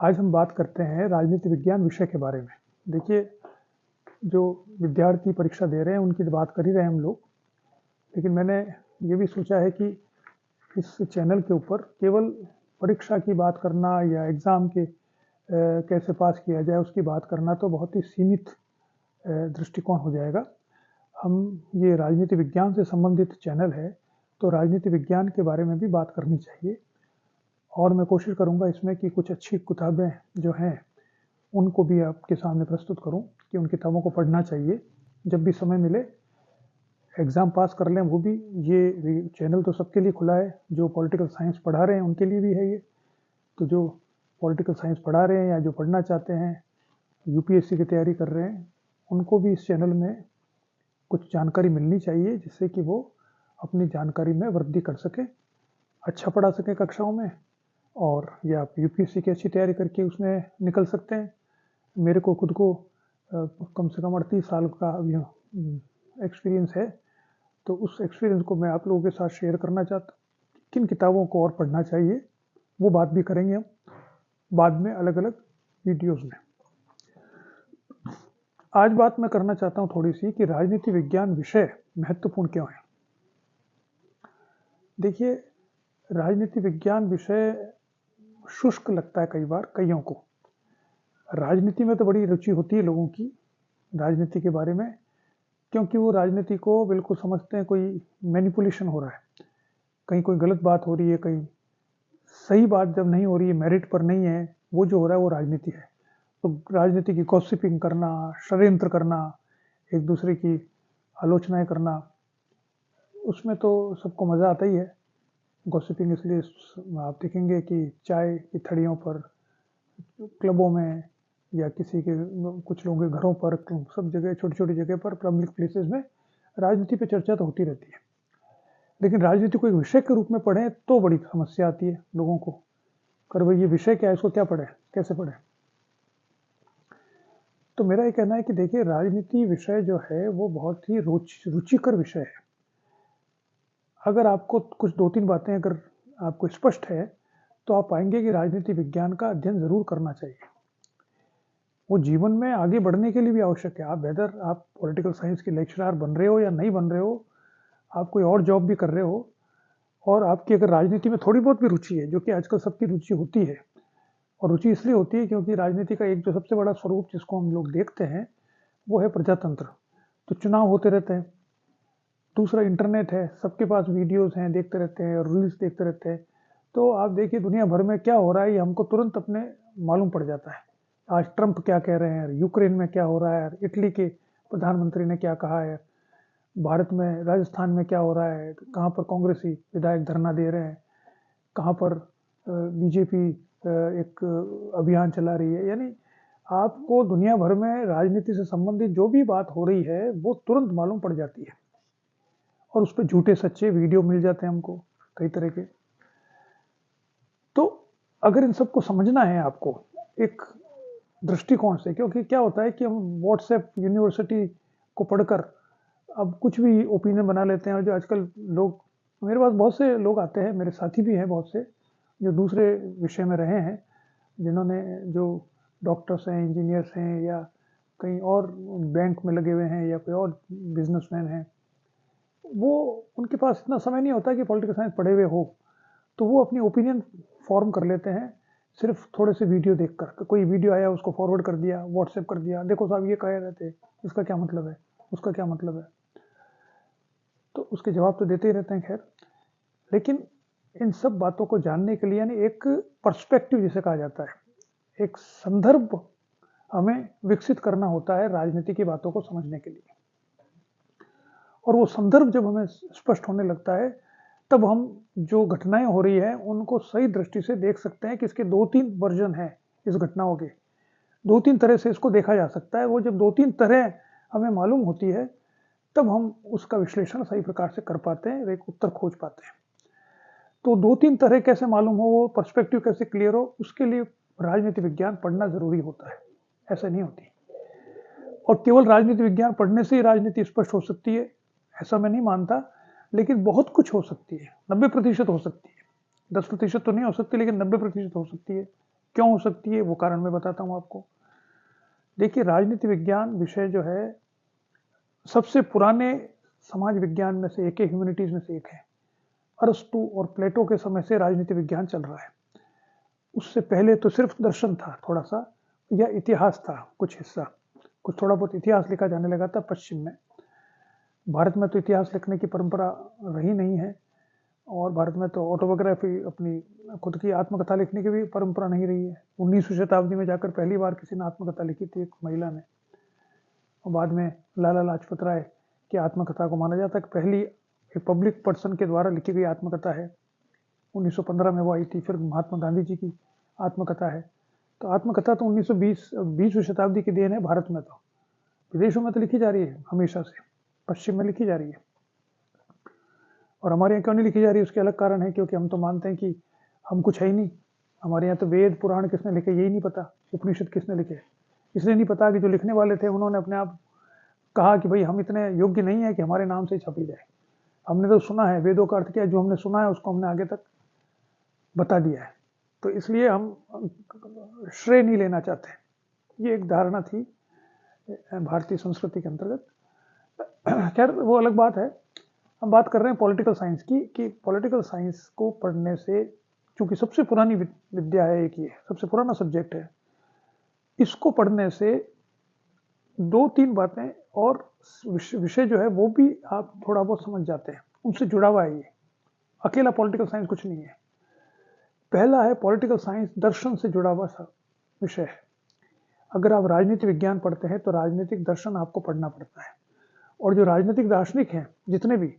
आज हम बात करते हैं राजनीति विज्ञान विषय के बारे में। देखिए, जो विद्यार्थी परीक्षा दे रहे हैं उनकी तो बात कर ही रहे हैं हम लोग, लेकिन मैंने ये भी सोचा है कि इस चैनल के ऊपर केवल परीक्षा की बात करना या एग्ज़ाम के कैसे पास किया जाए उसकी बात करना तो बहुत ही सीमित दृष्टिकोण हो जाएगा। हम ये राजनीति विज्ञान से संबंधित चैनल है, तो राजनीति विज्ञान के बारे में भी बात करनी चाहिए और मैं कोशिश करूँगा इसमें कि कुछ अच्छी किताबें जो हैं उनको भी आपके सामने प्रस्तुत करूँ कि उन किताबों को पढ़ना चाहिए जब भी समय मिले। एग्ज़ाम पास कर लें वो भी, ये चैनल तो सबके लिए खुला है, जो पॉलिटिकल साइंस पढ़ा रहे हैं उनके लिए भी है ये। तो जो पॉलिटिकल साइंस पढ़ा रहे हैं या जो पढ़ना चाहते हैं, यूपीएससी की तैयारी कर रहे हैं, उनको भी इस चैनल में कुछ जानकारी मिलनी चाहिए जिससे कि वो अपनी जानकारी में वृद्धि कर सकें, अच्छा पढ़ा सकें कक्षाओं में, और या आप यूपीएससी की अच्छी तैयारी करके उसमें निकल सकते हैं। मेरे को खुद को कम से कम 38 साल का एक्सपीरियंस है, तो उस एक्सपीरियंस को मैं आप लोगों के साथ शेयर करना चाहता हूँ। किन किताबों को और पढ़ना चाहिए वो बात भी करेंगे हम बाद में अलग अलग वीडियोज़ में। आज बात मैं करना चाहता हूँ थोड़ी सी कि राजनीति विज्ञान विषय महत्वपूर्ण क्यों है। देखिए, राजनीति विज्ञान विषय शुष्क लगता है कई बार कईयों को। राजनीति में तो बड़ी रुचि होती है लोगों की, राजनीति के बारे में, क्योंकि वो राजनीति को बिल्कुल समझते हैं कोई मैनिपुलेशन हो रहा है, कहीं कोई गलत बात हो रही है, कहीं सही बात जब नहीं हो रही है, मेरिट पर नहीं है, वो जो हो रहा है वो राजनीति है। तो राजनीति की गॉसिपिंग करना, षड्यंत्र करना, एक दूसरे की आलोचनाएं करना, उसमें तो सबको मज़ा आता ही है। गॉसिपिंग इसलिए आप देखेंगे कि चाय की थड़ियों पर, क्लबों में, या किसी के कुछ लोगों के घरों पर, सब जगह छोटी छोटी जगह पर, पब्लिक प्लेसेस में राजनीति पे चर्चा तो होती रहती है। लेकिन राजनीति को एक विषय के रूप में पढ़ें तो बड़ी समस्या आती है लोगों को, कर भाई ये विषय क्या है, इसको क्या पढ़ें, कैसे पढ़ें। तो मेरा ये कहना है कि देखिए, राजनीति विषय जो है वो बहुत ही रुचिकर विषय है। अगर आपको कुछ 2-3 बातें अगर आपको स्पष्ट है तो आप पाएंगे कि राजनीति विज्ञान का अध्ययन जरूर करना चाहिए। वो जीवन में आगे बढ़ने के लिए भी आवश्यक है। आप वेदर आप पॉलिटिकल साइंस के लेक्चरर बन रहे हो या नहीं बन रहे हो, आप कोई और जॉब भी कर रहे हो, और आपकी अगर राजनीति में थोड़ी बहुत भी रुचि है, जो कि आजकल सबकी रुचि होती है, और रुचि इसलिए होती है क्योंकि राजनीति का एक जो सबसे बड़ा स्वरूप जिसको हम लोग देखते हैं वो है प्रजातंत्र। तो चुनाव होते रहते हैं। दूसरा इंटरनेट है, सबके पास वीडियोस हैं, देखते रहते हैं, रील्स देखते रहते हैं। तो आप देखिए दुनिया भर में क्या हो रहा है ये हमको तुरंत अपने मालूम पड़ जाता है। आज ट्रंप क्या कह रहे हैं, यूक्रेन में क्या हो रहा है, इटली के प्रधानमंत्री ने क्या कहा है, भारत में राजस्थान में क्या हो रहा है, कहाँ पर कांग्रेसी विधायक धरना दे रहे हैं, कहाँ पर बीजेपी एक अभियान चला रही है। यानी आपको दुनिया भर में राजनीति से संबंधित जो भी बात हो रही है वो तुरंत मालूम पड़ जाती है, और उस पर झूठे सच्चे वीडियो मिल जाते हैं हमको कई तरह के। तो अगर इन सबको समझना है आपको एक दृष्टिकोण से, क्योंकि क्या होता है कि हम व्हाट्सएप यूनिवर्सिटी को पढ़कर अब कुछ भी ओपिनियन बना लेते हैं। और जो आजकल लोग, मेरे पास बहुत से लोग आते हैं, मेरे साथी भी हैं बहुत से जो दूसरे विषय में रहे हैं, जिन्होंने जो डॉक्टर्स हैं, इंजीनियर्स हैं, या कहीं और बैंक में लगे हुए हैं, या कोई और बिजनेसमैन हैं, वो उनके पास इतना समय नहीं होता कि पॉलिटिकल साइंस पढ़े हुए हो, तो वो अपनी ओपिनियन फॉर्म कर लेते हैं सिर्फ थोड़े से वीडियो देखकर। कोई वीडियो आया उसको फॉरवर्ड कर दिया, व्हाट्सएप कर दिया, देखो साहब ये कह रहे थे, इसका क्या मतलब है, उसका क्या मतलब है। तो उसके जवाब तो देते ही रहते हैं। खैर, लेकिन इन सब बातों को जानने के लिए यानी एक पर्सपेक्टिव जिसे कहा जाता है, एक संदर्भ हमें विकसित करना होता है राजनीति की बातों को समझने के लिए। और वो संदर्भ जब हमें स्पष्ट होने लगता है तब हम जो घटनाएं हो रही है उनको सही दृष्टि से देख सकते हैं कि इसके 2-3 वर्जन हैं इस घटनाओं के, 2-3 तरह से इसको देखा जा सकता है। वो जब 2-3 तरह हमें मालूम होती है तब हम उसका विश्लेषण सही प्रकार से कर पाते हैं, एक उत्तर खोज पाते हैं। तो 2-3 तरह कैसे मालूम हो, वो पर्सपेक्टिव कैसे क्लियर हो, उसके लिए राजनीति विज्ञान पढ़ना जरूरी होता है, ऐसा नहीं होती। और केवल राजनीति विज्ञान पढ़ने से ही राजनीति स्पष्ट हो सकती है ऐसा मैं नहीं मानता, लेकिन बहुत कुछ हो सकती है, 90% हो सकती है। 10% तो नहीं हो सकती, लेकिन 90% हो सकती है क्यों हो सकती है वो कारण मैं बताता हूं आपको। देखिए, राजनीति विज्ञान विषय जो है सबसे पुराने समाज विज्ञान में से एक है, ह्यूमैनिटीज में से एक है। अरस्तु और प्लेटो के समय से राजनीति विज्ञान चल रहा है। उससे पहले तो सिर्फ दर्शन था थोड़ा सा, या इतिहास था कुछ हिस्सा, कुछ थोड़ा बहुत इतिहास लिखा जाने लगा था पश्चिम में। भारत में तो इतिहास लिखने की परंपरा रही नहीं है, और भारत में तो ऑटोबायोग्राफी, अपनी खुद की आत्मकथा लिखने की भी परंपरा नहीं रही है। 19वीं शताब्दी में जाकर पहली बार किसी ने आत्मकथा लिखी थी, एक महिला ने, और बाद में लाला लाजपत राय की आत्मकथा को माना जाता है कि पहली एक पब्लिक पर्सन के द्वारा लिखी गई आत्मकथा है। 1915 में वो आई थी। फिर महात्मा गांधी जी की आत्मकथा है। तो आत्मकथा तो 20वीं शताब्दी की देन है। भारत में तो, विदेशों में तो लिखी जा रही है हमेशा से, पश्चिम में लिखी जा रही है। और हमारे यहाँ क्यों नहीं लिखी जा रही है, उसके अलग कारण है, क्योंकि हम तो मानते हैं कि हम कुछ है ही नहीं। हमारे यहाँ तो वेद पुराण किसने लिखे यही नहीं पता, उपनिषद किसने लिखे इसलिए नहीं पता कि जो लिखने वाले थे उन्होंने अपने आप कहा कि भाई हम इतने योग्य नहीं है कि हमारे नाम से छपी जाए। हमने तो सुना है, वेदों का अर्थ क्या है, जो हमने सुना है उसको हमने आगे तक बता दिया है। तो इसलिए हम श्रेय नहीं लेना चाहते। ये एक धारणा थी भारतीय संस्कृति के अंतर्गत। खैर वो अलग बात है। हम बात कर रहे हैं पॉलिटिकल साइंस की, कि पॉलिटिकल साइंस को पढ़ने से, चूंकि सबसे पुरानी विद्या है, एक ही है, सबसे पुराना सब्जेक्ट है, इसको पढ़ने से दो तीन बातें और विषय जो है वो भी आप थोड़ा बहुत समझ जाते हैं, उनसे जुड़ा हुआ है। ये अकेला पॉलिटिकल साइंस कुछ नहीं है। पहला है, पॉलिटिकल साइंस दर्शन से जुड़ा हुआ विषय है। अगर आप राजनीति विज्ञान पढ़ते हैं तो राजनीतिक दर्शन आपको पढ़ना पड़ता है। और जो राजनीतिक दार्शनिक हैं जितने भी,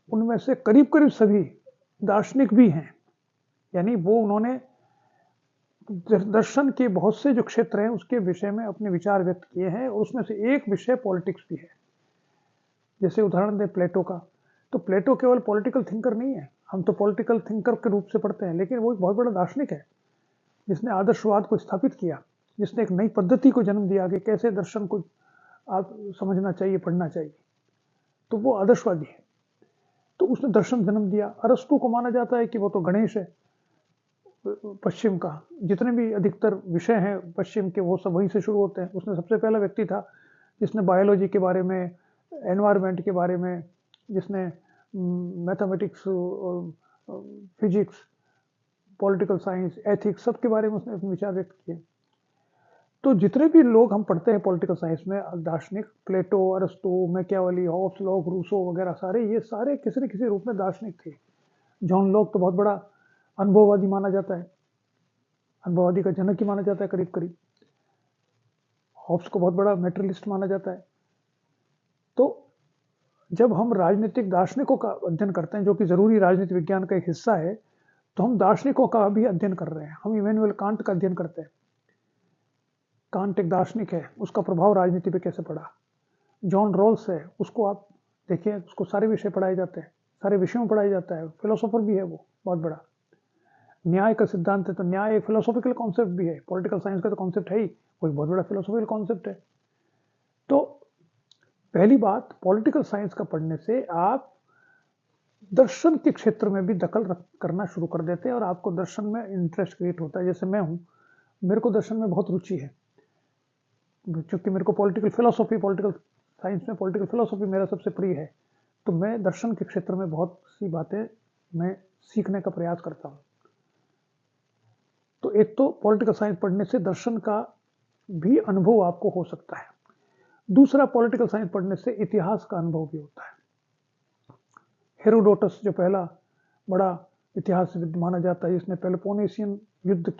उनमें से करीब करीब सभी दार्शनिक भी हैं, यानी वो उन्होंने दर्शन के बहुत से जो क्षेत्र हैं उसके विषय में अपने विचार व्यक्त किए हैं, और उसमें से एक विषय पॉलिटिक्स भी है। जैसे उदाहरण दें प्लेटो का, तो प्लेटो केवल पॉलिटिकल थिंकर नहीं है, हम तो पॉलिटिकल थिंकर के रूप से पढ़ते हैं, लेकिन वो एक बहुत बड़ा दार्शनिक है जिसने आदर्शवाद को स्थापित किया, जिसने एक नई पद्धति को जन्म दिया कि कैसे दर्शन को आप समझना चाहिए, पढ़ना चाहिए। तो वो आदर्शवादी है, तो उसने दर्शन जन्म दिया। अरस्तु को माना जाता है कि वो तो गणेश है पश्चिम का। जितने भी अधिकतर विषय हैं पश्चिम के, वो सब वहीं से शुरू होते हैं। उसने सबसे पहला व्यक्ति था जिसने बायोलॉजी के बारे में, एनवायरनमेंट के बारे में, जिसने mathematics, physics, political science, ethics, सब के बारे में उसने अपने विचार व्यक्त किए। तो जितने भी लोग हम पढ़ते हैं पॉलिटिकल साइंस में, दार्शनिक, प्लेटो, अरस्तु, मैकियावेली, हॉब्स, लॉक, रूसो वगैरह, सारे ये सारे किसी न किसी रूप में दार्शनिक थे। जॉन लॉक तो बहुत बड़ा अनुभववादी माना जाता है, अनुभववादी का जनक ही माना जाता है करीब करीब। हॉब्स को बहुत बड़ा मेटेरियलिस्ट माना जाता है। तो जब हम राजनीतिक दार्शनिकों का अध्ययन करते हैं, जो कि जरूरी राजनीति विज्ञान का एक हिस्सा है, तो हम दार्शनिकों का भी अध्ययन कर रहे हैं। हम इमैनुअल कांट का अध्ययन करते हैं। कांट एक दार्शनिक है, उसका प्रभाव राजनीति पे कैसे पड़ा। जॉन रॉल्स है, उसको आप देखिए, उसको सारे विषय पढ़ाए जाते हैं, सारे विषयों में पढ़ाया जाता है। फिलोसोफर भी है वो, बहुत बड़ा। न्याय का सिद्धांत है, तो न्याय एक फिलोसॉफिकल कॉन्सेप्ट भी है। पॉलिटिकल साइंस का तो कॉन्सेप्ट है ही, वो एक बहुत बड़ा फिलोसॉफिकल कॉन्सेप्ट है। तो पहली बात, पॉलिटिकल साइंस का पढ़ने से आप दर्शन के क्षेत्र में भी दखल करना शुरू कर देते हैं, और आपको दर्शन में इंटरेस्ट क्रिएट होता है। जैसे मैं हूं, मेरे को दर्शन में बहुत रुचि है, क्योंकि मेरे को पॉलिटिकल साइंस में पॉलिटिकल फिलोसॉफी मेरा सबसे प्रिय है। तो मैं दर्शन के क्षेत्र में बहुत सी बातें मैं सीखने का प्रयास करता हूं। तो एक तो पॉलिटिकल साइंस पढ़ने से दर्शन का भी अनुभव आपको हो सकता है। दूसरा, पॉलिटिकल साइंस पढ़ने से इतिहास का अनुभव भी होता है। हेरोडोटस जो पहला बड़ा इतिहासविद माना जाता है, जिसने पेलोपोनेशियन युद्ध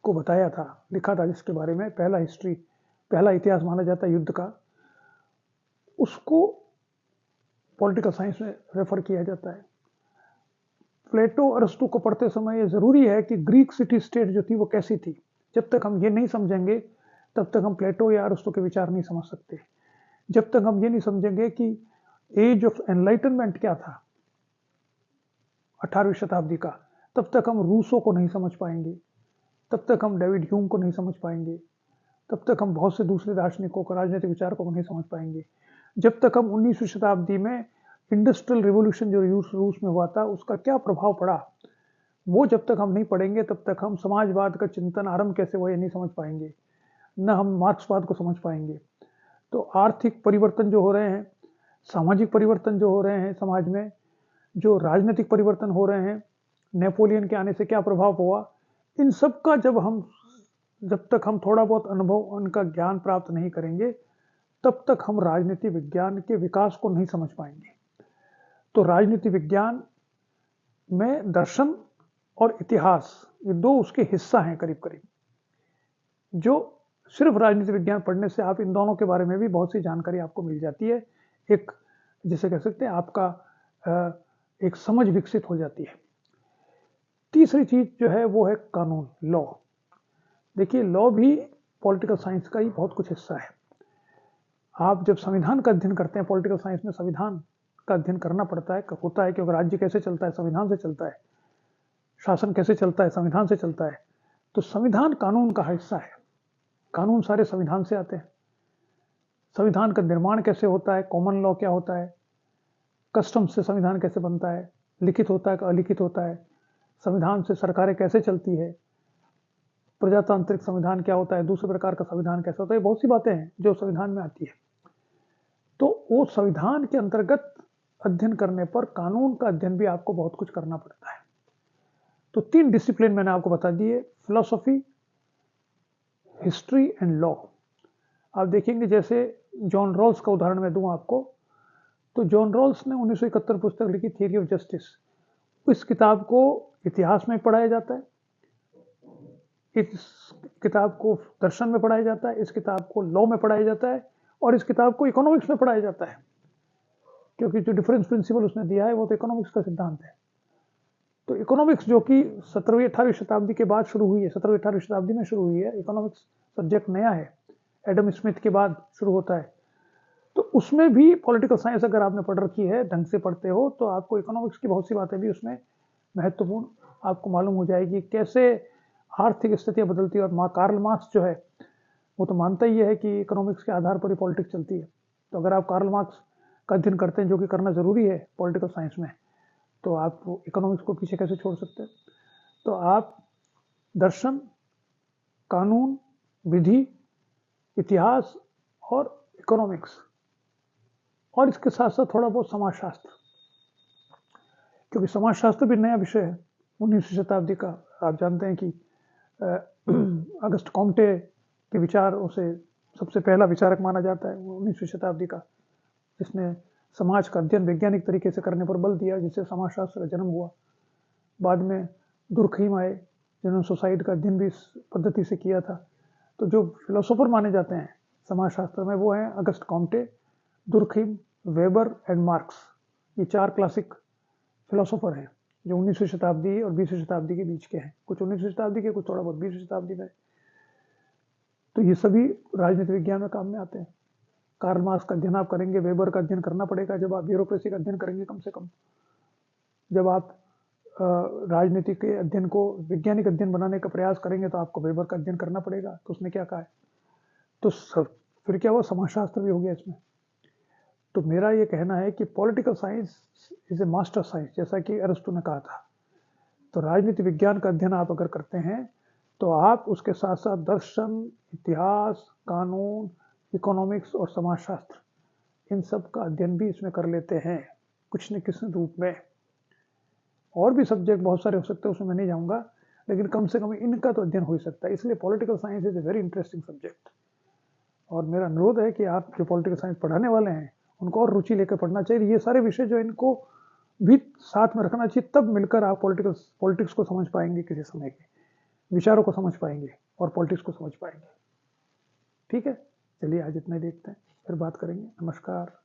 को बताया था, लिखा था, जिसके बारे में पहला इतिहास माना जाता है युद्ध का, उसको पॉलिटिकल साइंस में रेफर किया जाता है। प्लेटो, अरस्तु को पढ़ते समय ये जरूरी है कि ग्रीक सिटी स्टेट जो थी वो कैसी थी। जब तक हम ये नहीं समझेंगे तब तक हम प्लेटो या अरस्तु के विचार नहीं समझ सकते। जब तक हम ये नहीं समझेंगे कि एज ऑफ एनलाइटनमेंट क्या था 18वीं शताब्दी का, तब तक हम रूसो को नहीं समझ पाएंगे, तब तक हम डेविड ह्यूम को नहीं समझ पाएंगे, तब तक हम बहुत से दूसरे दार्शनिकों को, राजनीतिक विचारकों को नहीं समझ पाएंगे। जब तक हम 19वीं शताब्दी में इंडस्ट्रियल रिवॉल्यूशन जो रूस में हुआ था, उसका क्या प्रभाव पड़ा वो जब तक हम नहीं पढ़ेंगे तब तक हम समाजवाद का चिंतन आरंभ कैसे हुआ ये नहीं समझ पाएंगे, न हम मार्क्सवाद को समझ पाएंगे। तो आर्थिक परिवर्तन जो हो रहे हैं, सामाजिक परिवर्तन जो हो रहे हैं समाज में, जो राजनीतिक परिवर्तन हो रहे हैं, नेपोलियन के आने से क्या प्रभाव हुआ, इन सब का जब तक हम थोड़ा बहुत अनुभव, उनका ज्ञान प्राप्त नहीं करेंगे, तब तक हम राजनीति विज्ञान के विकास को नहीं समझ पाएंगे। तो राजनीति विज्ञान में दर्शन और इतिहास ये दो उसके हिस्सा हैं करीब करीब, जो सिर्फ राजनीति विज्ञान पढ़ने से आप इन दोनों के बारे में भी बहुत सी जानकारी आपको मिल जाती है। एक जिसे कह सकते हैं आपका एक समझ विकसित हो जाती है। तीसरी चीज जो है वो है कानून, लॉ। देखिए, लॉ भी पॉलिटिकल साइंस का ही बहुत कुछ हिस्सा है। आप जब संविधान का अध्ययन करते हैं, पॉलिटिकल साइंस में संविधान का अध्ययन करना पड़ता है, होता है, क्योंकि राज्य कैसे चलता है, संविधान से चलता है, शासन कैसे चलता है, संविधान से चलता है। तो संविधान कानून का हिस्सा है, कानून सारे संविधान से आते हैं। संविधान का निर्माण कैसे होता है, कॉमन लॉ क्या होता है, कस्टम से संविधान कैसे बनता है, लिखित होता है कि अलिखित होता है, संविधान से सरकारें कैसे चलती है, प्रजातांत्रिक संविधान क्या होता है, दूसरे प्रकार का संविधान कैसा होता है, बहुत सी बातें हैं जो संविधान में आती है। तो वो संविधान के अंतर्गत अध्ययन करने पर कानून का अध्ययन भी आपको बहुत कुछ करना पड़ता है। तो 3 डिसिप्लिन मैंने आपको बता दिए, फिलॉसफी, हिस्ट्री एंड लॉ। आप देखेंगे जैसे जॉन रॉल्स का उदाहरण मैं दूं आपको, तो जॉन रॉल्स ने 1971 पुस्तक लिखी थियरी ऑफ जस्टिस। इस किताब को इतिहास में पढ़ाया जाता है, इस किताब को दर्शन में पढ़ाया जाता है, इस किताब को लॉ में पढ़ाया जाता है, और इस किताब को इकोनॉमिक्स में पढ़ाया जाता है, क्योंकि जो डिफरेंस प्रिंसिपल उसने दिया है वो तो इकोनॉमिक्स का सिद्धांत है। तो इकोनॉमिक्स जो कि 17वीं 18वीं शताब्दी के बाद शुरू हुई है, 17वीं 18वीं शताब्दी में शुरू हुई है, इकोनॉमिक्स सब्जेक्ट नया है, एडम स्मिथ के बाद शुरू होता है। तो उसमें भी पॉलिटिकल साइंस अगर आपने पढ़ रखी है, ढंग से पढ़ते हो, तो आपको इकोनॉमिक्स की बहुत सी बातें भी उसमें महत्वपूर्ण आपको मालूम हो जाएगी, कैसे आर्थिक स्थितियां बदलती है। और कार्ल मार्क्स जो है वो तो मानता ही है कि इकोनॉमिक्स के आधार पर ही पॉलिटिक्स चलती है। तो अगर आप कार्ल मार्क्स का अध्ययन करते हैं, जो कि करना जरूरी है पॉलिटिकल साइंस में, तो आप इकोनॉमिक्स को पीछे कैसे छोड़ सकते हैं। तो आप दर्शन, कानून, विधि, इतिहास और इकोनॉमिक्स, और इसके साथ साथ थोड़ा बहुत समाजशास्त्र, क्योंकि समाजशास्त्र भी नया विषय है 19वीं शताब्दी का। आप जानते हैं कि अगस्त कॉम्टे के विचारों से सबसे पहला विचारक माना जाता है 19वीं शताब्दी का, जिसने समाज का अध्ययन वैज्ञानिक तरीके से करने पर बल दिया, जिससे समाजशास्त्र का जन्म हुआ। बाद में दुर्खीम आए, जिन्होंने सोसाइटी का अध्ययन भी इस पद्धति से किया था। तो जो फिलोसोफर माने जाते हैं समाजशास्त्र में वो हैं Auguste Comte, Durkheim, Weber and Marx. ये 4 क्लासिक फिलोसोफर हैं जो 19वीं शताब्दी और 20वीं शताब्दी के बीच के हैं, कुछ 19वीं शताब्दी के, कुछ थोड़ा बहुत 20वीं शताब्दी में। तो ये सभी राजनीति विज्ञान में काम में आते हैं। कार्ल मार्क्स का अध्ययन आप करेंगे, वेबर का अध्ययन करना पड़ेगा जब आप ब्यूरोक्रेसी का अध्ययन करेंगे, कम से कम जब आप राजनीति के अध्ययन को वैज्ञानिक अध्ययन बनाने का प्रयास करेंगे तो आपको वेबर का अध्ययन करना पड़ेगा। तो उसने क्या कहा है, तो फिर क्या हुआ, समाजशास्त्र भी हो गया इसमें। तो मेरा ये कहना है कि political science is a master science, जैसा कि अरस्तु ने कहा था। तो राजनीति विज्ञान का अध्ययन आप अगर करते हैं तो आप उसके साथ साथ दर्शन, इतिहास, कानून, इकोनॉमिक्स और समाजशास्त्र, इन सब का अध्ययन भी इसमें कर लेते हैं कुछ न किसी रूप में। और भी सब्जेक्ट बहुत सारे हो सकते हैं, उसमें मैं नहीं जाऊंगा, लेकिन कम से कम इनका तो अध्ययन हो ही सकता है। इसलिए political science is a very interesting subject. और मेरा अनुरोध है कि आप जो पॉलिटिकल साइंस पढ़ाने वाले हैं उनको और रुचि लेकर पढ़ना चाहिए। ये सारे विषय जो इनको भी साथ में रखना चाहिए, तब मिलकर आप पॉलिटिक्स को समझ पाएंगे, किसी समय के विचारों को समझ पाएंगे और पॉलिटिक्स को समझ पाएंगे। ठीक है, चलिए आज इतना ही देखते हैं, फिर बात करेंगे। नमस्कार।